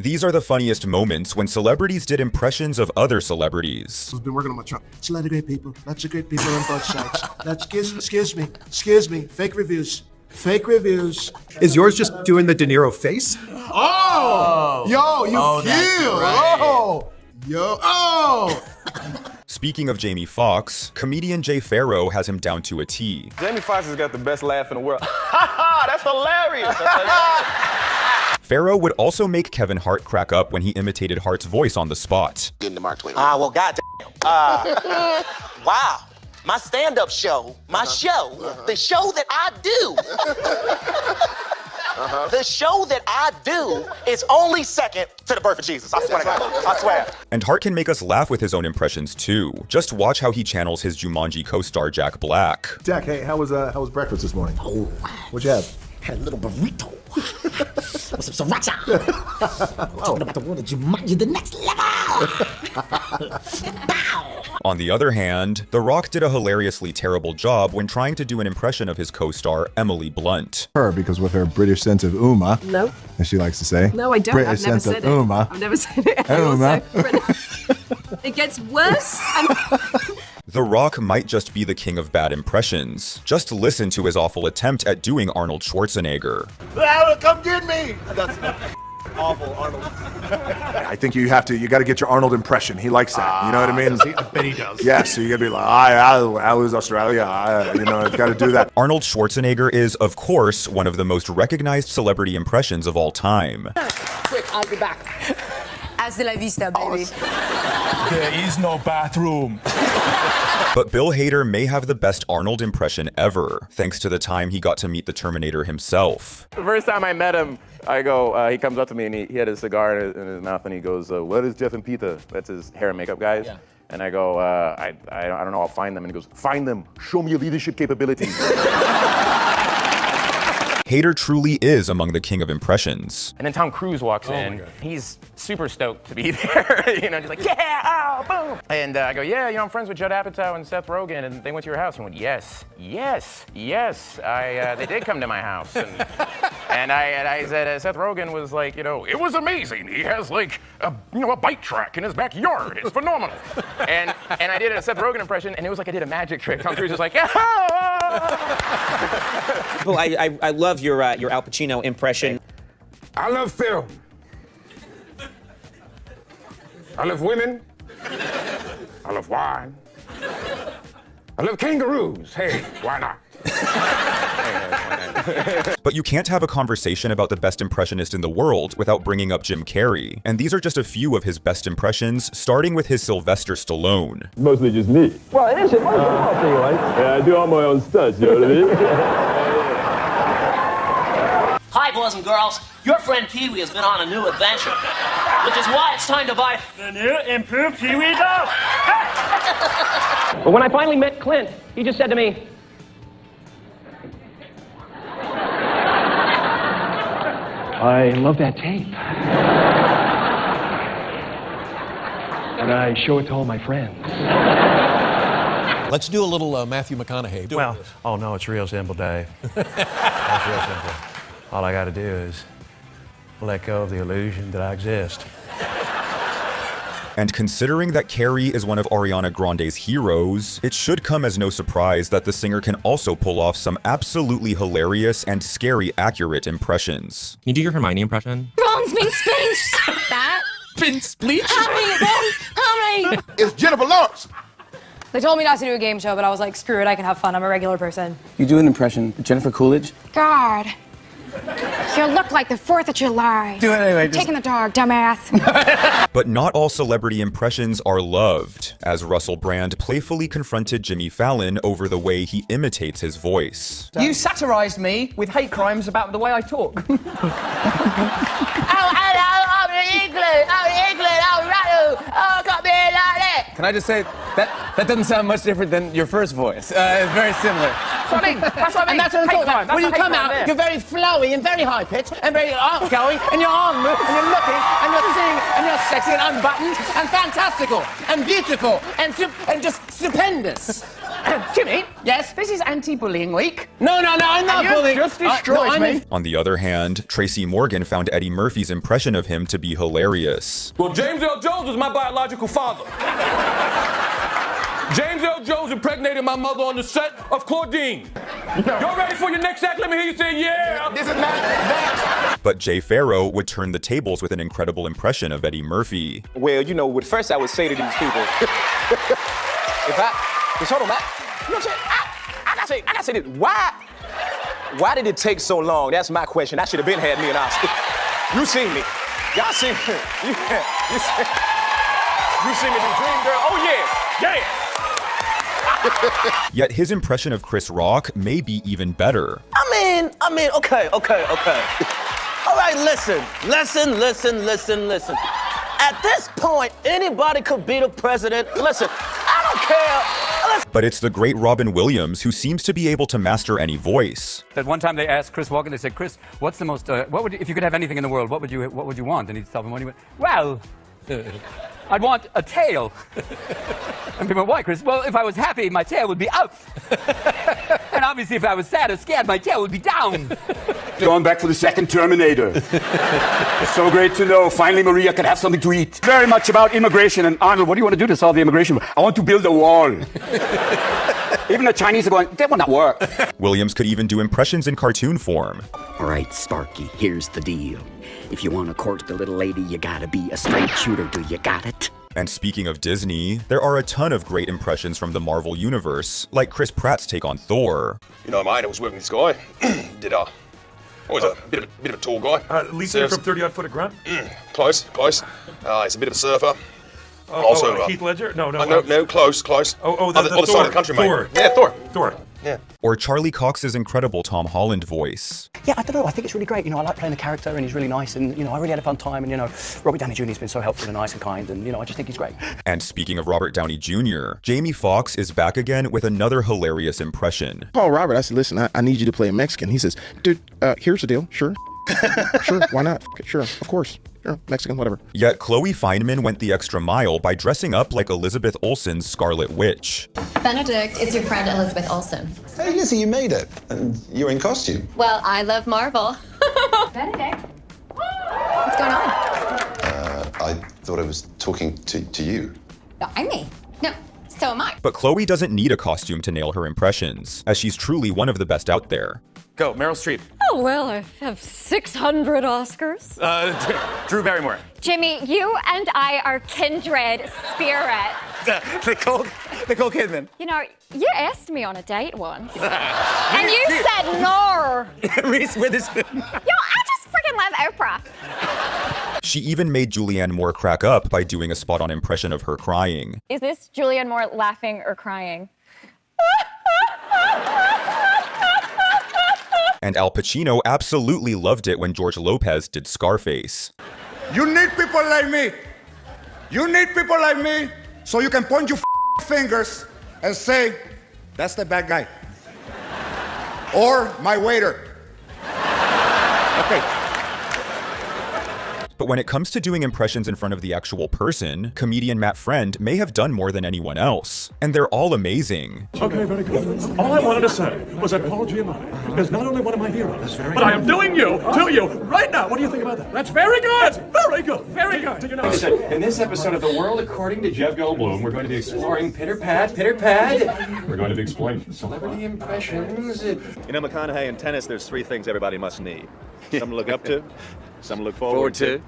These are the funniest moments when celebrities did impressions of other celebrities. I've been working on my truck. It's a lot of great people. Lots of great people on both sides. Excuse me. Fake reviews. Fake reviews. Is yours just doing the De Niro face? Oh! Yo, you killed! Right. Oh! Yo, oh! Speaking of Jamie Foxx, comedian Jay Pharoah has him down to a T. Jamie Foxx has got the best laugh in the world. Ha ha! That's hilarious! Pharoah would also make Kevin Hart crack up when he imitated Hart's voice on the spot. Getting to Mark Twain. Well, goddamn. Wow. My stand-up show, the show that I do. The show that I do is only second to the birth of Jesus. I swear to God. I swear. And Hart can make us laugh with his own impressions too. Just watch how he channels his Jumanji co-star Jack Black. Jack, hey, how was breakfast this morning? Oh, What'd you have? had a little burrito. With some sriracha. Talking about the word of Jumanji, the next level. On the other hand, The Rock did a hilariously terrible job when trying to do an impression of his co-star Emily Blunt. Her, because with her British sense of uma, no, as she likes to say. No, I don't. British I've never sense said of it. uma. I've never said it. Uma. It gets worse. The Rock might just be the king of bad impressions. Just listen to his awful attempt at doing Arnold Schwarzenegger. Come get me! That's awful, Arnold. I think you got to get your Arnold impression. He likes that. You know what I mean? I bet he does. Yeah, so you got to be like, I was Australia. I've got to do that. Arnold Schwarzenegger is, of course, one of the most recognized celebrity impressions of all time. Quick, I'll be back. Hasta la vista, baby. There is no bathroom. But Bill Hader may have the best Arnold impression ever, thanks to the time he got to meet the Terminator himself. The first time I met him, I go, he comes up to me and he had a cigar in his mouth and he goes, what is Jeff and Peter? That's his hair and makeup guys. Yeah. And I go, I don't know, I'll find them. And he goes, find them, show me your leadership capabilities. Hader truly is among the king of impressions. And then Tom Cruise walks in. He's super stoked to be there. Just like, yeah, oh, boom. And I go, yeah, I'm friends with Judd Apatow and Seth Rogen, and they went to your house. He went, yes. They did come to my house. And I said, Seth Rogen was like, it was amazing. He has like a bike track in his backyard. It's phenomenal. And I did a Seth Rogen impression, and it was like I did a magic trick. Tom Cruise was like, Well, I love your Al Pacino impression. I love film. I love women. I love wine. I love kangaroos. Hey, why not? But you can't have a conversation about the best impressionist in the world without bringing up Jim Carrey. And these are just a few of his best impressions, starting with his Sylvester Stallone. Mostly just me. Well, it is. Yeah, I do all my own stunts, you know what I mean? Hi, boys and girls. Your friend Pee-wee has been on a new adventure, which is why it's time to buy the new improved Pee-wee dough. But when I finally met Clint, he just said to me, I love that tape. And I show it to all my friends. Let's do a little Matthew McConaughey. Oh no, it's real simple, Dave. It's real simple. All I gotta do is let go of the illusion that I exist. And considering that Carrey is one of Ariana Grande's heroes, it should come as no surprise that the singer can also pull off some absolutely hilarious and scary accurate impressions. Can you do your Hermione impression? Ron's been spleached. That? Been spleached? How many? It's Jennifer Lawrence. They told me not to do a game show, but I was like, screw it, I can have fun. I'm a regular person. You do an impression, Jennifer Coolidge? God. You look like the 4th of July. Do it anyway. Taking the dog, dumbass. But not all celebrity impressions are loved, as Russell Brand playfully confronted Jimmy Fallon over the way he imitates his voice. You satirized me with hate crimes about the way I talk. Oh, hello, I'm England, rattle. Oh, got me like that. Can I just say, that doesn't sound much different than your first voice. It's very similar. That's what I mean. That's what I mean. And that's what I'm talking about. When you come out, you're very flowy and very high-pitched and very outgoing, and your arm moves, and you're looking, and you're singing, and you're sexy and unbuttoned, and fantastical, and beautiful, and just stupendous. Jimmy, yes, this is anti-bullying week. No, I'm not bullying. Just destroys me. On the other hand, Tracy Morgan found Eddie Murphy's impression of him to be hilarious. Well, James L. Jones was my biological father. James L. Jones impregnated my mother on the set of Claudine. Y'all ready for your next act? Let me hear you say yeah. This is not that. But Jay Farrow would turn the tables with an incredible impression of Eddie Murphy. Well, you know, what first I would say to these people, just hold on, Matt. You know what I'm saying? I gotta say this. Why did it take so long? That's my question. I should have been had me an Oscar. You seen me. Y'all seen me. You seen me do Dream Girl. Oh, yeah. Yet his impression of Chris Rock may be even better. I mean, okay. All right, listen. At this point, anybody could be the president. Listen, I don't care. But it's the great Robin Williams who seems to be able to master any voice. At one time they asked Chris Walken, they said, Chris, what's the most, if you could have anything in the world, what would you want? And he'd tell them, well, I'd want a tail. And people went, why, Chris? Well, if I was happy, my tail would be up. And obviously, if I was sad or scared, my tail would be down. Going back for the second Terminator. It's so great to know finally Maria can have something to eat. Very much about immigration. And Arnold, what do you want to do to solve the immigration? I want to build a wall. Even the Chinese are going, that will not work. Williams could even do impressions in cartoon form. All right, Sparky, here's the deal. If you want to court the little lady, you gotta be a straight shooter. Do you got it? And speaking of Disney, there are a ton of great impressions from the Marvel Universe, like Chris Pratt's take on Thor. You know, mate, I was working with this guy. Did a bit of a tall guy. Lisa from 30 Odd Foot of Grunt? Close. He's a bit of a surfer. Heath Ledger? No, close. Other side of the country, Thor. Mate. Yeah, Thor. Yeah. Or Charlie Cox's incredible Tom Holland voice. Yeah, I don't know. I think it's really great. You know, I like playing the character, and he's really nice, and I really had a fun time. And Robert Downey Jr. has been so helpful and nice and kind, and I just think he's great. And speaking of Robert Downey Jr., Jamie Foxx is back again with another hilarious impression. Call Robert. I said, listen, I need you to play a Mexican. He says, dude, here's the deal. Sure. Sure. Why not? Sure. Of course. Sure, Mexican, whatever. Yet Chloe Fineman went the extra mile by dressing up like Elizabeth Olsen's Scarlet Witch. Benedict, it's your friend Elizabeth Olsen. Hey, Lizzie, you made it. And you're in costume. Well, I love Marvel. Benedict, what's going on? I thought I was talking to you. No, I'm me. No, so am I. But Chloe doesn't need a costume to nail her impressions, as she's truly one of the best out there. Go, Meryl Streep. Oh, well, I have 600 Oscars. Drew Barrymore. Jimmy, you and I are kindred spirits. Nicole Kidman. You asked me on a date once. And you said no. Reese Witherspoon. I just freaking love Oprah. She even made Julianne Moore crack up by doing a spot-on impression of her crying. Is this Julianne Moore laughing or crying? And Al Pacino absolutely loved it when George Lopez did Scarface. You need people like me. You need people like me so you can point your fingers and say, that's the bad guy. Or my waiter. Okay. But when it comes to doing impressions in front of the actual person, comedian Matt Friend may have done more than anyone else. And they're all amazing. Okay, very good. All I wanted to say was that Paul Giamatti is not only one of my heroes, but I am doing you to you right now. What do you think about that? That's very good. Very good. Very good. Do you know? In this episode of The World According to Jeff Goldblum, we're going to be exploring pitter-pat. We're going to be exploring celebrity impressions. McConaughey, in tennis, there's three things everybody must need. Something to look up to, something to look forward to,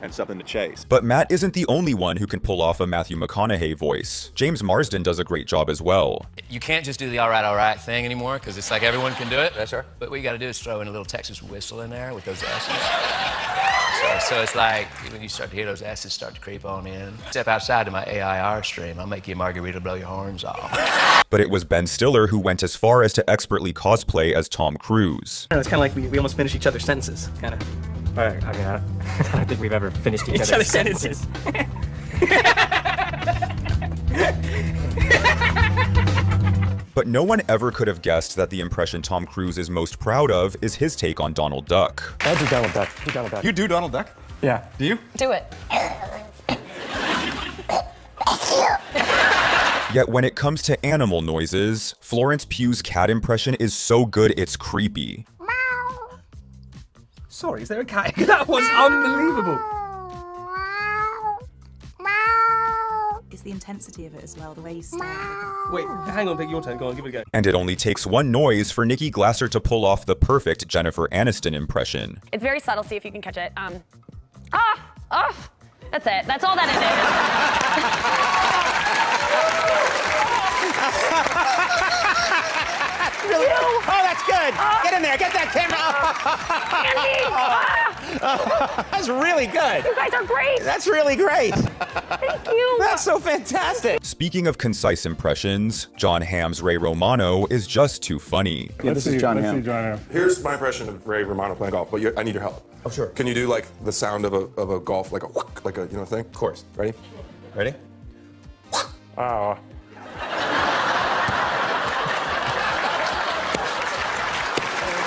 and something to chase. But Matt isn't the only one who can pull off a Matthew McConaughey voice. James Marsden does a great job as well. You can't just do the all right thing anymore, because it's like everyone can do it. That's right. But what you got to do is throw in a little Texas whistle in there with those S's. So it's like when you start to hear those S's start to creep on in. Step outside to my AIR stream. I'll make you a margarita, blow your horns off. But it was Ben Stiller who went as far as to expertly cosplay as Tom Cruise. It's kind of like we almost finish each other's sentences, kind of. I don't think we've ever finished each other's sentences. But no one ever could have guessed that the impression Tom Cruise is most proud of is his take on Donald Duck. I do Donald Duck. You do Donald Duck? Yeah. Do you? Do it. Yet when it comes to animal noises, Florence Pugh's cat impression is so good it's creepy. Sorry, is there a cat? That was unbelievable. It's the intensity of it as well, the way you stare. Wait, hang on, Pig, your turn. Go on, give it a go. And it only takes one noise for Nikki Glasser to pull off the perfect Jennifer Aniston impression. It's very subtle, see if you can catch it. That's it. That's all that Really? Oh, that's good. Get in there. Get that camera. That's really good. You guys are great. That's really great. Thank you. That's so fantastic. Speaking of concise impressions, John Hamm's Ray Romano is just too funny. Yeah, this is John Hamm. Here's my impression of Ray Romano playing golf, but I need your help. Oh, sure. Can you do like the sound of a golf, like a you know thing? Of course. Ready? Ready? Oh.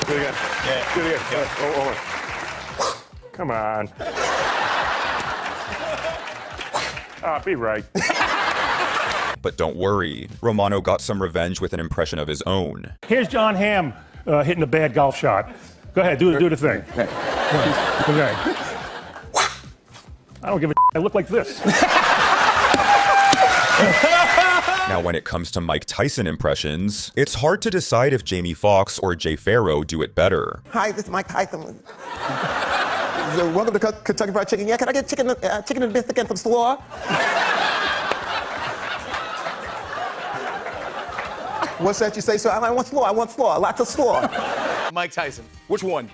Do it again. Yeah. Do it again. Yeah. Oh. Come on. Be right. But don't worry, Romano got some revenge with an impression of his own. Here's John Hamm hitting a bad golf shot. Go ahead, do the thing. Okay. I don't give a I look like this. Now, when it comes to Mike Tyson impressions, it's hard to decide if Jamie Foxx or Jay Farrow do it better. Hi, this is Mike Tyson. Welcome to Kentucky Fried Chicken. Yeah, can I get chicken and biscuit and some slaw? What's that you say, sir? I want slaw. I want slaw. Lots of slaw. Mike Tyson. Which one?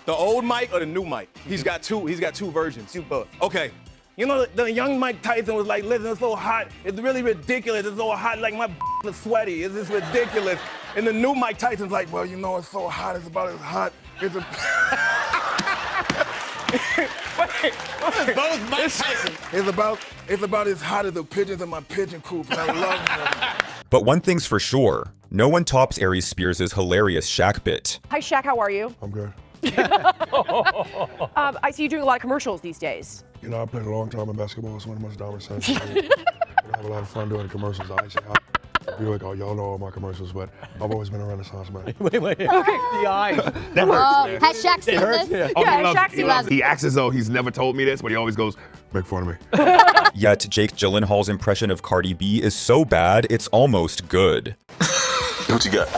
The old Mike or the new Mike? He's got two versions. Okay. You know, the young Mike Tyson was like, listen, it's so hot. It's really ridiculous. It's so hot, like my is sweaty. It's just ridiculous. And the new Mike Tyson's like, well, you know, it's so hot. It's about as hot. It's a... Both Mike Tyson. It's about as hot as the pigeons in my pigeon coop. I love them. But one thing's for sure, no one tops Aries Spears' hilarious Shaq bit. Hi, Shaq, how are you? I'm good. I see you doing a lot of commercials these days. You know, I played a long time in basketball. It's one of the most dominant sense. I have a lot of fun doing the commercials. I feel like, oh, y'all know all my commercials, but I've always been a Renaissance man. Wait. Okay, the eyes. That hurts. Has Shaq seen this? Yeah, Shaq seen this. He acts as though he's never told me this, but he always goes, make fun of me. Yet Jake Gyllenhaal's impression of Cardi B is so bad, it's almost good. What you got?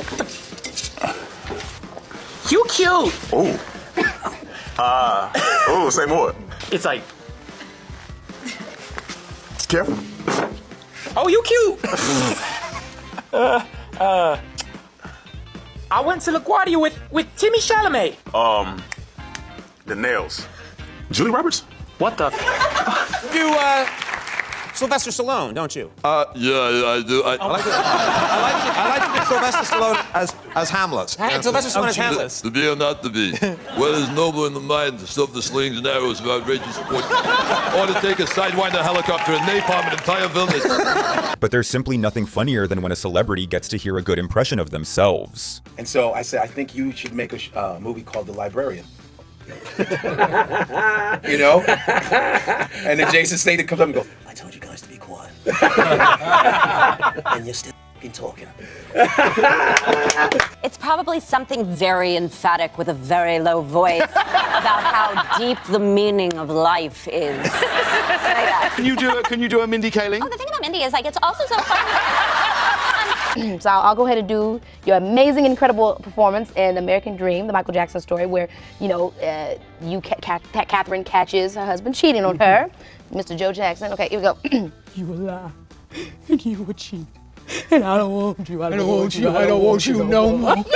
You cute. Oh. Say more. It's like, careful. oh, you cute. I went to LaGuardia with Timmy Chalamet. The nails. Julie Roberts? What the? You, Sylvester Stallone, don't you? Yeah, I do. I like Sylvester Stallone as Hamlet. Sylvester Stallone as Hamlet. To be or not to be. What is noble in the mind to stuff the slings and arrows of outrageous sport, or to take a Sidewinder helicopter and napalm an entire village. But there's simply nothing funnier than when a celebrity gets to hear a good impression of themselves. And so I said, I think you should make a movie called The Librarian. You know? And then Jason Statham comes up and goes, I told you guys to be quiet. And you're still talking. It's probably something very emphatic with a very low voice about how deep the meaning of life is. Can you do a Mindy Kaling? Oh, the thing about Mindy is, like, it's also so fun. So I'll go ahead and do your amazing, incredible performance in American Dream, the Michael Jackson story, where, you know, Catherine catches her husband cheating on her. Mr. Joe Jackson. Okay, here we go. You will lie, and you will cheat, and I don't want you. I don't want you. I don't want you no more. Yes!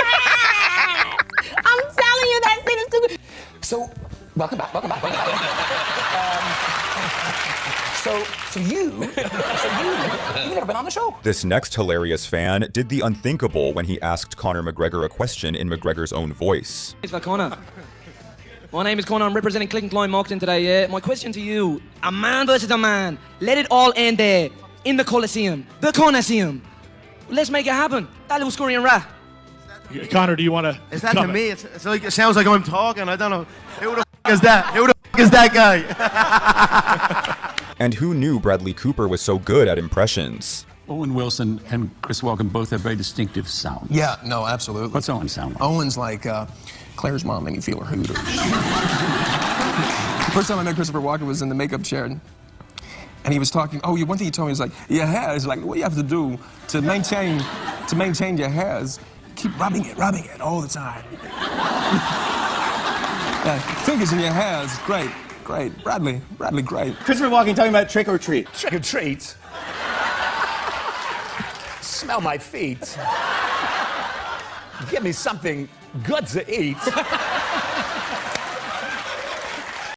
I'm telling you, that scene is too good. So, welcome back. You've never been on the show. This next hilarious fan did the unthinkable when he asked Conor McGregor a question in McGregor's own voice. It's for Conor. My name is Conor. I'm representing Click and Climb Marketing today, yeah? My question to you, a man versus a man. Let it all end there, in the Coliseum. The Coliseum. Let's make it happen. That little scurry and rat. Conor, do you want to? Is that to me? It's like, it sounds like I'm talking. I don't know. Who the f is that? Who the f is that guy? And who knew Bradley Cooper was so good at impressions? Owen Wilson and Chris Walken both have very distinctive sounds. Yeah, no, absolutely. What's Owen sound like? Owen's like, Claire's mom made me feel her hooters. First time I met Christopher Walken was in the makeup chair. And he was talking, one thing he told me was like, your hair is like, what you have to do to maintain your hair is keep rubbing it all the time. Fingers in your hair is great. Bradley, great. Christopher Walken talking about trick or treat. Trick or treat? Smell my feet. Give me something good to eat.